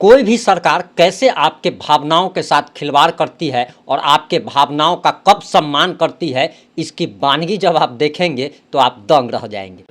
कोई भी सरकार कैसे आपके भावनाओं के साथ खिलवाड़ करती है और आपके भावनाओं का कब सम्मान करती है, इसकी वानगी जब आप देखेंगे तो आप दंग रह जाएंगे।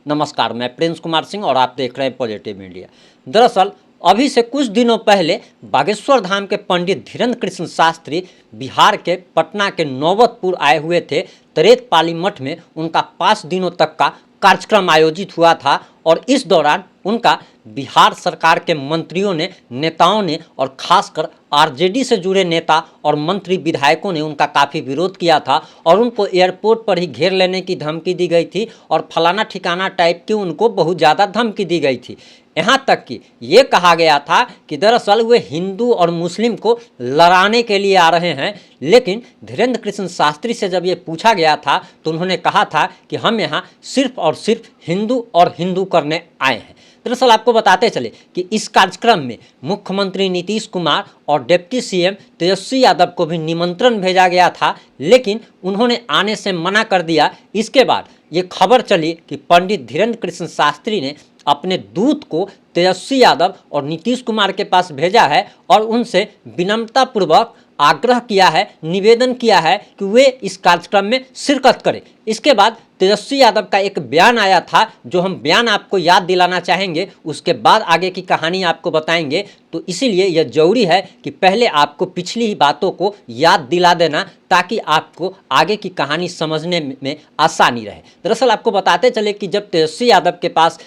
नमस्कार, मैं प्रिंस कुमार सिंह और आप देख रहे हैं पॉजिटिव इंडिया। दरअसल अभी से कुछ दिनों पहले बागेश्वर धाम के पंडित धीरेन्द्र कृष्ण शास्त्री बिहार के पटना के नौबतपुर आए हुए थे। तरेत पाली मठ में उनका 5 दिनों तक का कार्यक्रम आयोजित हुआ था और इस दौरान उनका बिहार सरकार के मंत्रियों ने, नेताओं ने और खासकर आरजेडी से जुड़े नेता और मंत्री विधायकों ने उनका काफ़ी विरोध किया था और उनको एयरपोर्ट पर ही घेर लेने की धमकी दी गई थी और फलाना ठिकाना टाइप की उनको बहुत ज़्यादा धमकी दी गई थी। यहाँ तक कि ये कहा गया था कि दरअसल वे हिंदू और मुस्लिम को लड़ाने के लिए आ रहे हैं। लेकिन धीरेन्द्र कृष्ण शास्त्री से जब ये पूछा गया था तो उन्होंने कहा था कि हम यहाँ सिर्फ और सिर्फ हिंदू और हिंदू करने आए हैं। दरअसल आपको बताते चले कि इस कार्यक्रम में मुख्यमंत्री नीतीश कुमार और डिप्टी सीएम तेजस्वी यादव को भी निमंत्रण भेजा गया था, लेकिन उन्होंने आने से मना कर दिया। इसके बाद ये खबर चली कि पंडित धीरेन्द्र कृष्ण शास्त्री ने अपने दूत को तेजस्वी यादव और नीतीश कुमार के पास भेजा है और उनसे विनम्रतापूर्वक आग्रह किया है, निवेदन किया है कि वे इस कार्यक्रम में शिरकत करें। इसके बाद तेजस्वी यादव का एक बयान आया था, जो हम बयान आपको याद दिलाना चाहेंगे, उसके बाद आगे की कहानी आपको बताएंगे। तो इसीलिए यह जरूरी है कि पहले आपको पिछली ही बातों को याद दिला देना ताकि आपको आगे की कहानी समझने में आसानी रहे। दरअसल आपको बताते चले कि जब तेजस्वी यादव के पास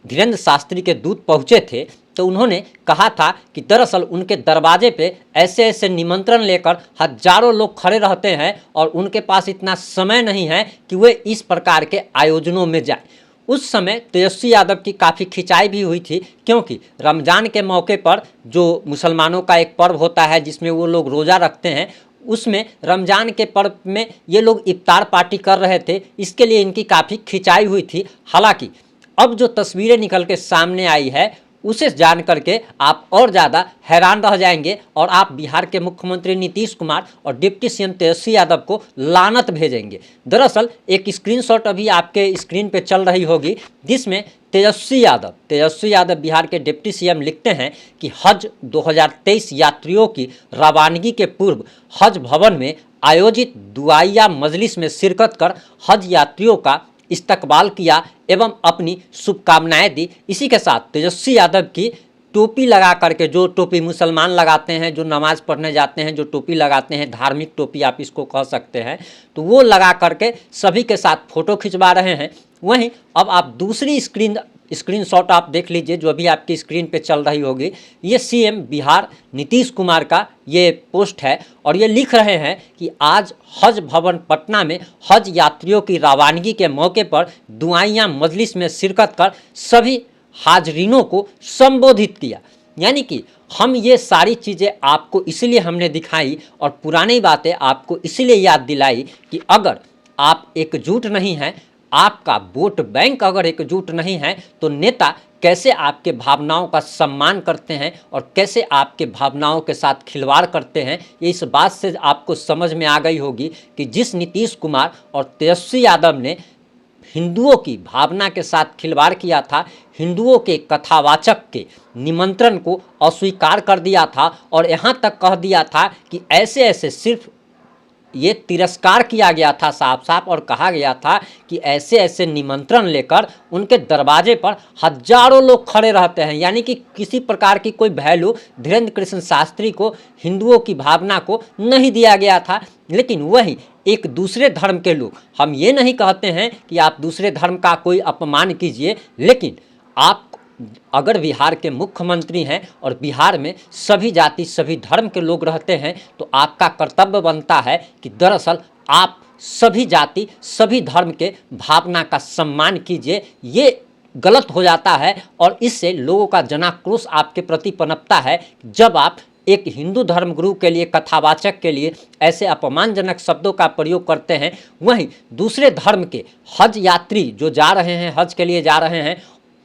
धीरेन्द्र शास्त्री के दूत पहुँचे थे तो उन्होंने कहा था कि दरअसल उनके दरवाजे पे ऐसे ऐसे निमंत्रण लेकर हजारों लोग खड़े रहते हैं और उनके पास इतना समय नहीं है कि वे इस प्रकार के आयोजनों में जाएं। उस समय तेजस्वी यादव की काफ़ी खिंचाई भी हुई थी, क्योंकि रमज़ान के मौके पर जो मुसलमानों का एक पर्व होता है जिसमें वो लोग रोज़ा रखते हैं, उसमें रमज़ान के पर्व में ये लोग इफ्तार पार्टी कर रहे थे। इसके लिए इनकी काफ़ी खिंचाई हुई थी। हालांकि अब जो तस्वीरें निकल के सामने आई है उसे जान करके आप और ज़्यादा हैरान रह जाएंगे और आप बिहार के मुख्यमंत्री नीतीश कुमार और डिप्टी सीएम तेजस्वी यादव को लानत भेजेंगे। दरअसल एक स्क्रीनशॉट अभी आपके स्क्रीन पे चल रही होगी जिसमें तेजस्वी यादव बिहार के डिप्टी सीएम लिखते हैं कि हज 2023 यात्रियों की रवानगी के पूर्व हज भवन में आयोजित दुआया मजलिस में शिरकत कर हज यात्रियों का इस्तकबाल किया एवं अपनी शुभकामनाएं दी। इसी के साथ तेजस्वी यादव की टोपी लगा करके, जो टोपी मुसलमान लगाते हैं, जो नमाज पढ़ने जाते हैं, जो टोपी लगाते हैं, धार्मिक टोपी आप इसको कह सकते हैं, तो वो लगा करके सभी के साथ फ़ोटो खिंचवा रहे हैं। वहीं अब आप दूसरी स्क्रीनशॉट आप देख लीजिए जो अभी आपकी स्क्रीन पे चल रही होगी। ये सीएम बिहार नीतीश कुमार का ये पोस्ट है और ये लिख रहे हैं कि आज हज भवन पटना में हज यात्रियों की रवानगी के मौके पर दुआइया मजलिस में शिरकत कर सभी हाजरीनों को संबोधित किया। यानी कि हम ये सारी चीज़ें आपको इसलिए हमने दिखाई और पुरानी बातें आपको इसलिए याद दिलाई कि अगर आप एकजुट नहीं हैं, आपका वोट बैंक अगर एकजुट नहीं है, तो नेता कैसे आपके भावनाओं का सम्मान करते हैं और कैसे आपके भावनाओं के साथ खिलवाड़ करते हैं। ये इस बात से आपको समझ में आ गई होगी कि जिस नीतीश कुमार और तेजस्वी यादव ने हिंदुओं की भावना के साथ खिलवाड़ किया था, हिंदुओं के कथावाचक के निमंत्रण को अस्वीकार कर दिया था और यहाँ तक कह दिया था कि ऐसे ऐसे सिर्फ ये तिरस्कार किया गया था साफ साफ और कहा गया था कि ऐसे ऐसे निमंत्रण लेकर उनके दरवाजे पर हजारों लोग खड़े रहते हैं। यानी कि किसी प्रकार की कोई वैल्यू धीरेन्द्र कृष्ण शास्त्री को, हिंदुओं की भावना को नहीं दिया गया था। लेकिन वही एक दूसरे धर्म के लोग, हम ये नहीं कहते हैं कि आप दूसरे धर्म का कोई अपमान कीजिए, लेकिन आप अगर बिहार के मुख्यमंत्री हैं और बिहार में सभी जाति सभी धर्म के लोग रहते हैं, तो आपका कर्तव्य बनता है कि दरअसल आप सभी जाति सभी धर्म के भावना का सम्मान कीजिए। ये गलत हो जाता है और इससे लोगों का जनाक्रोश आपके प्रति पनपता है जब आप एक हिंदू धर्मगुरु के लिए, कथावाचक के लिए ऐसे अपमानजनक शब्दों का प्रयोग करते हैं। वहीं दूसरे धर्म के हज यात्री जो जा रहे हैं, हज के लिए जा रहे हैं,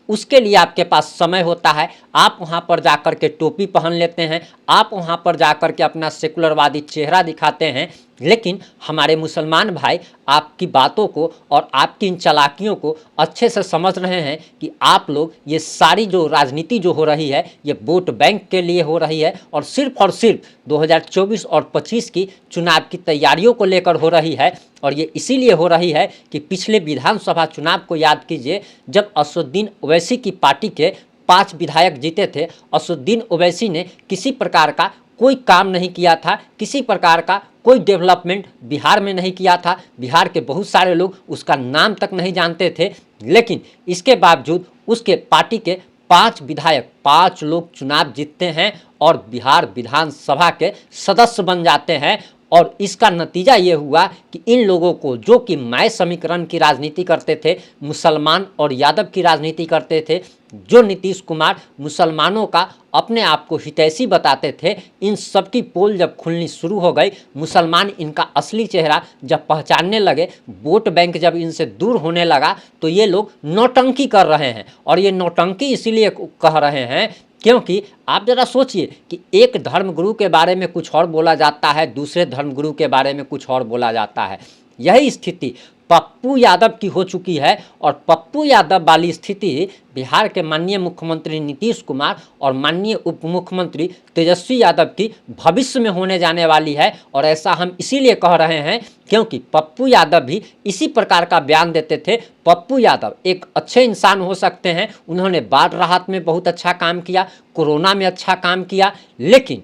उसके लिए आपके पास समय होता है, आप वहाँ पर जाकर के टोपी पहन लेते हैं, आप वहाँ पर जाकर के अपना सेकुलरवादी चेहरा दिखाते हैं, लेकिन हमारे मुसलमान भाई आपकी बातों को और आपकी इन चालाकियों को अच्छे से समझ रहे हैं कि आप लोग ये सारी जो राजनीति जो हो रही है ये वोट बैंक के लिए हो रही है और सिर्फ 2024 और 25 की चुनाव की तैयारियों को लेकर हो रही है। और ये इसीलिए हो रही है कि पिछले विधानसभा चुनाव को याद कीजिए, जब असदुद्दीन ओवैसी की पार्टी के 5 विधायक जीते थे। असदुद्दीन ओवैसी ने किसी प्रकार का कोई काम नहीं किया था, किसी प्रकार का कोई डेवलपमेंट बिहार में नहीं किया था। बिहार के बहुत सारे लोग उसका नाम तक नहीं जानते थे, लेकिन इसके बावजूद उसके पार्टी के 5 विधायक 5 लोग चुनाव जीतते हैं और बिहार विधानसभा के सदस्य बन जाते हैं। और इसका नतीजा ये हुआ कि इन लोगों को, जो कि मैं समीकरण की राजनीति करते थे, मुसलमान और यादव की राजनीति करते थे, जो नीतीश कुमार मुसलमानों का अपने आप को हितैषी बताते थे, इन सब की पोल जब खुलनी शुरू हो गई, मुसलमान इनका असली चेहरा जब पहचानने लगे, वोट बैंक जब इनसे दूर होने लगा, तो ये लोग नौटंकी कर रहे हैं। और ये नौटंकी इसीलिए कह रहे हैं क्योंकि आप ज़रा सोचिए कि एक धर्मगुरु के बारे में कुछ और बोला जाता है, दूसरे धर्मगुरु के बारे में कुछ और बोला जाता है। यही स्थिति पप्पू यादव की हो चुकी है और पप्पू यादव वाली स्थिति बिहार के माननीय मुख्यमंत्री नीतीश कुमार और माननीय उप मुख्यमंत्री तेजस्वी यादव की भविष्य में होने जाने वाली है। और ऐसा हम इसीलिए कह रहे हैं क्योंकि पप्पू यादव भी इसी प्रकार का बयान देते थे। पप्पू यादव एक अच्छे इंसान हो सकते हैं, उन्होंने बाढ़ राहत में बहुत अच्छा काम किया, कोरोना में अच्छा काम किया, लेकिन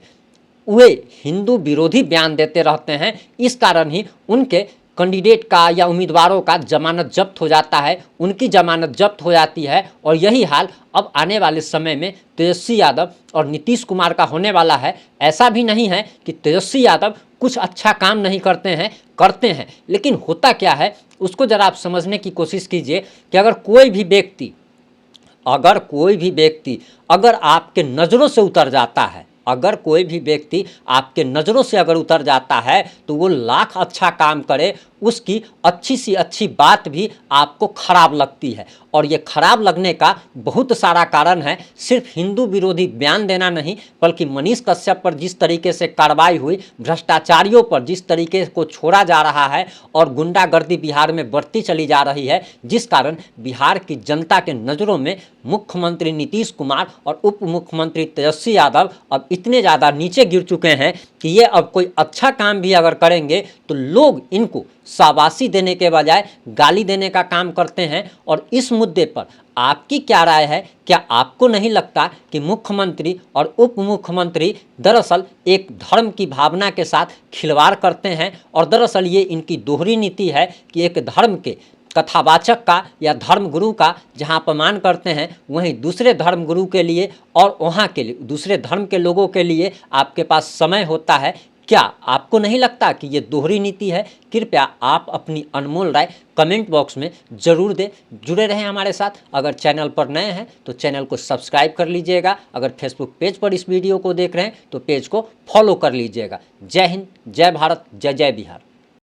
वे हिंदू विरोधी बयान देते रहते हैं। इस कारण ही उनके कैंडिडेट का या उम्मीदवारों का जमानत जब्त हो जाता है, उनकी जमानत जब्त हो जाती है। और यही हाल अब आने वाले समय में तेजस्वी यादव और नीतीश कुमार का होने वाला है। ऐसा भी नहीं है कि तेजस्वी यादव कुछ अच्छा काम नहीं करते हैं, लेकिन होता क्या है उसको ज़रा आप समझने की कोशिश कीजिए कि अगर कोई भी व्यक्ति अगर आपके नज़रों से उतर जाता है, अगर कोई भी व्यक्ति आपके नज़रों से अगर उतर जाता है, तो वो लाख अच्छा काम करे, उसकी अच्छी सी अच्छी बात भी आपको खराब लगती है। और ये खराब लगने का बहुत सारा कारण है, सिर्फ हिंदू विरोधी बयान देना नहीं, बल्कि मनीष कश्यप पर जिस तरीके से कार्रवाई हुई, भ्रष्टाचारियों पर जिस तरीके को छोड़ा जा रहा है और गुंडागर्दी बिहार में बढ़ती चली जा रही है, जिस कारण बिहार की जनता के नज़रों में मुख्यमंत्री नीतीश कुमार और उप मुख्यमंत्री तेजस्वी यादव अब इतने ज़्यादा नीचे गिर चुके हैं कि ये अब कोई अच्छा काम भी अगर करेंगे तो लोग इनको शाबाशी देने के बजाय गाली देने का काम करते हैं। और इस मुद्दे पर आपकी क्या राय है? क्या आपको नहीं लगता कि मुख्यमंत्री और उप मुख्यमंत्री दरअसल एक धर्म की भावना के साथ खिलवाड़ करते हैं और दरअसल ये इनकी दोहरी नीति है कि एक धर्म के कथावाचक का या धर्मगुरु का जहां अपमान करते हैं, वहीं दूसरे धर्मगुरु के लिए और वहां के लिए दूसरे धर्म के लोगों के लिए आपके पास समय होता है। क्या आपको नहीं लगता कि ये दोहरी नीति है? कृपया आप अपनी अनमोल राय कमेंट बॉक्स में ज़रूर दें। जुड़े रहें हमारे साथ। अगर चैनल पर नए हैं तो चैनल को सब्सक्राइब कर लीजिएगा। अगर फेसबुक पेज पर इस वीडियो को देख रहे हैं तो पेज को फॉलो कर लीजिएगा। जय हिंद, जय भारत, जय जय बिहार।